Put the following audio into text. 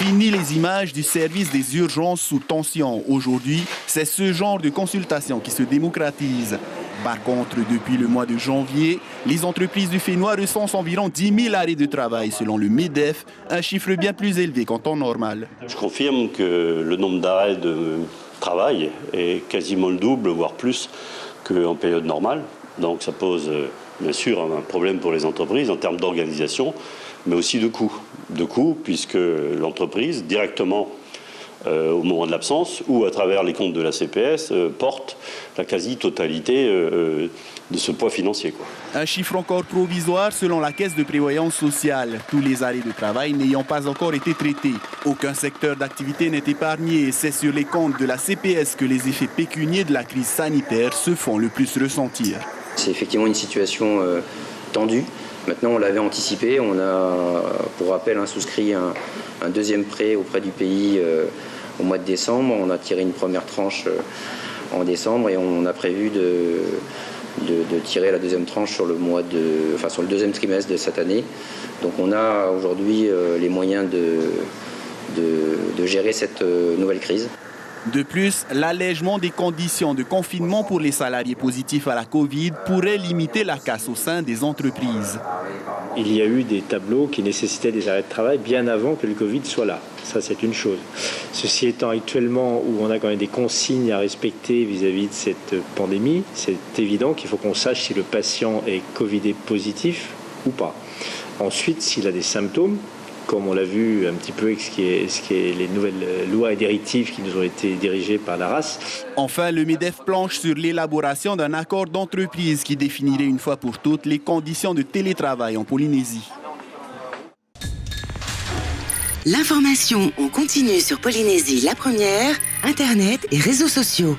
Fini les images du service des urgences sous tension. Aujourd'hui, c'est ce genre de consultation qui se démocratise. Par contre, depuis le mois de janvier, les entreprises du Fénois recensent environ 10 000 arrêts de travail selon le MEDEF, un chiffre bien plus élevé qu'en temps normal. Je confirme que le nombre d'arrêts de travail est quasiment le double, voire plus qu'en période normale. Donc ça pose bien sûr un problème pour les entreprises en termes d'organisation, mais aussi de coûts. De coûts puisque l'entreprise, directement au moment de l'absence ou à travers les comptes de la CPS, porte la quasi-totalité de ce poids financier. Un chiffre encore provisoire selon la Caisse de prévoyance sociale. Tous les arrêts de travail n'ayant pas encore été traités. Aucun secteur d'activité n'est épargné. C'est sur les comptes de la CPS que les effets pécuniaires de la crise sanitaire se font le plus ressentir. C'est effectivement une situation tendue. Maintenant, on l'avait anticipé. On a, pour rappel, souscrit un deuxième prêt auprès du pays au mois de décembre. On a tiré une première tranche en décembre et on a prévu de tirer la deuxième tranche sur le deuxième trimestre de cette année. Donc on a aujourd'hui les moyens de gérer cette nouvelle crise. De plus, l'allègement des conditions de confinement pour les salariés positifs à la Covid pourrait limiter la casse au sein des entreprises. Il y a eu des tableaux qui nécessitaient des arrêts de travail bien avant que le Covid soit là. Ça, c'est une chose. Ceci étant, actuellement, où on a quand même des consignes à respecter vis-à-vis de cette pandémie, c'est évident qu'il faut qu'on sache si le patient est Covidé positif ou pas. Ensuite, s'il a des symptômes, comme on l'a vu un petit peu avec ce qui est les nouvelles lois et directives qui nous ont été dirigées par l'ARAS. Enfin, le MEDEF planche sur l'élaboration d'un accord d'entreprise qui définirait une fois pour toutes les conditions de télétravail en Polynésie. L'information en continu sur Polynésie la première, Internet et réseaux sociaux.